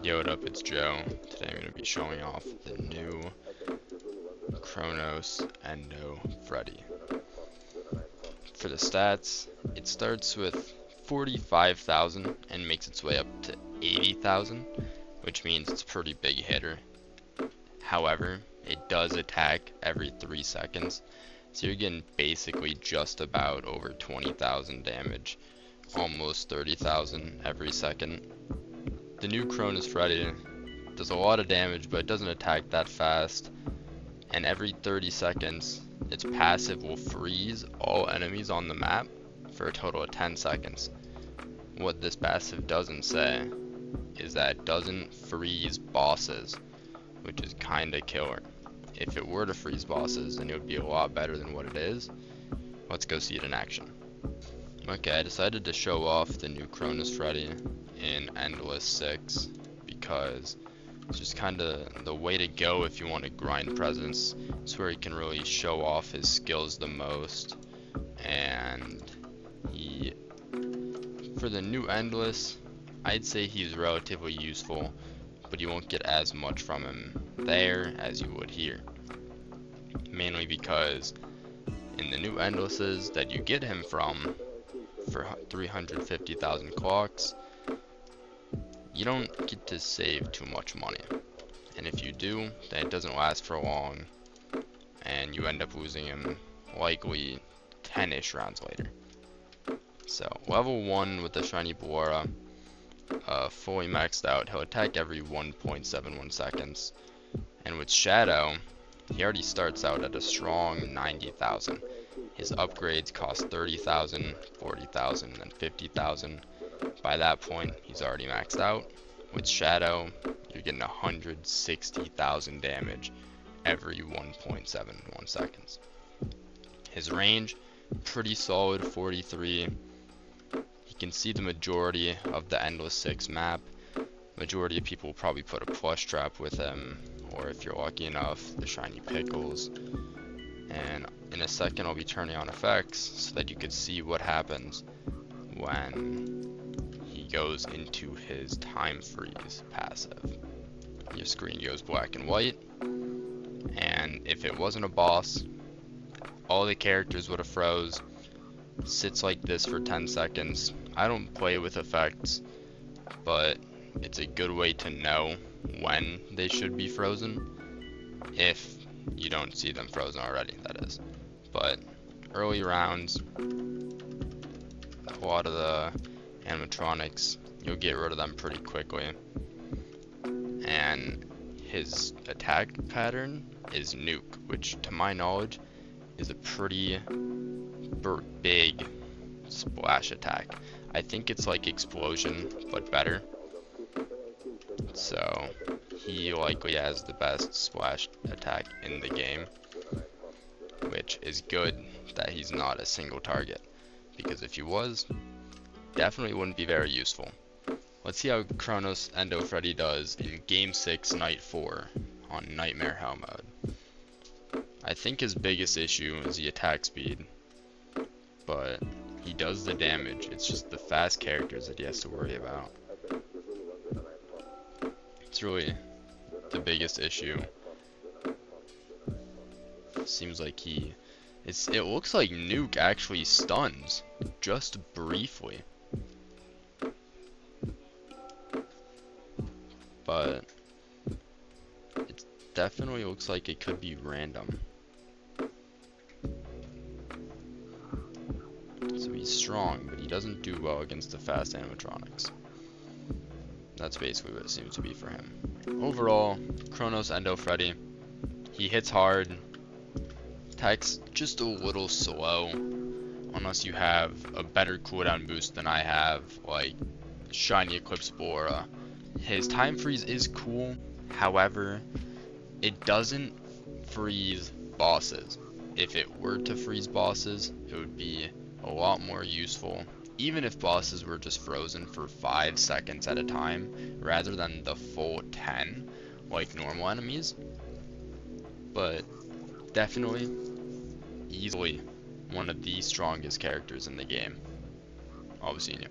Yo, what up, it's Joe. Today I'm going to be showing off the new Kronos Endo Freddy. For the stats, it starts with 45,000 and makes its way up to 80,000, which means it's a pretty big hitter. However, it does attack every 3 seconds, so you're getting basically just about over 20,000 damage, almost 30,000 every second. The new Kronos Freddy does a lot of damage, but it doesn't attack that fast, and every 30 seconds its passive will freeze all enemies on the map for a total of 10 seconds. What this passive doesn't say is that it doesn't freeze bosses, which is kinda killer. If it were to freeze bosses, then it would be a lot better than what it is. Let's go see it in action. Okay, I decided to show off the new Kronos Freddy in Endless 6 because it's just kind of the way to go if you want to grind presence. It's where he can really show off his skills the most, and for the new Endless, I'd say he's relatively useful, but you won't get as much from him there as you would here. Mainly because in the new Endlesses that you get him from for 350,000 clocks, you don't get to save too much money, and if you do, then it doesn't last for long, and you end up losing him likely 10-ish rounds later. So level 1 with the shiny Ballora, fully maxed out, he'll attack every 1.71 seconds, and with Shadow, he already starts out at a strong 90,000. His upgrades cost 30,000, 40,000, and 50,000. By that point, he's already maxed out. With Shadow, you're getting 160,000 damage every 1.71 seconds. His range, pretty solid, 43. He can see the majority of the Endless 6 map. Majority of people will probably put a plush trap with him, or if you're lucky enough, the shiny pickles. And in a second I'll be turning on effects so that you could see what happens when he goes into his time freeze passive. Your screen goes black and white, and if it wasn't a boss, all the characters would have froze. Sits like this for 10 seconds. I don't play with effects, but it's a good way to know when they should be frozen, if you don't see them frozen already, that is. But early rounds, a lot of the animatronics, you'll get rid of them pretty quickly. And his attack pattern is Nuke, which to my knowledge is a pretty big splash attack. I think it's like Explosion, but better. So he likely has the best splash attack in the game, which is good that he's not a single target, because if he was, definitely wouldn't be very useful. Let's see how Kronos Endo Freddy does in Game 6 Night 4 on Nightmare Hell mode. I think his biggest issue is the attack speed, but he does the damage. It's just the fast characters that he has to worry about. It's really the biggest issue. Seems like it looks like Nuke actually stuns just briefly, but it definitely looks like it could be random. So he's strong, but he doesn't do well against the fast animatronics. That's basically what it seems to be for him. Overall, Kronos Endo Freddy, he hits hard, attacks just a little slow, unless you have a better cooldown boost than I have, like Shiny Eclipse Ballora. His time freeze is cool, however, it doesn't freeze bosses. If it were to freeze bosses, it would be a lot more useful, even if bosses were just frozen for 5 seconds at a time rather than the full 10 like normal enemies. But definitely, easily one of the strongest characters in the game. I'll be seeing you.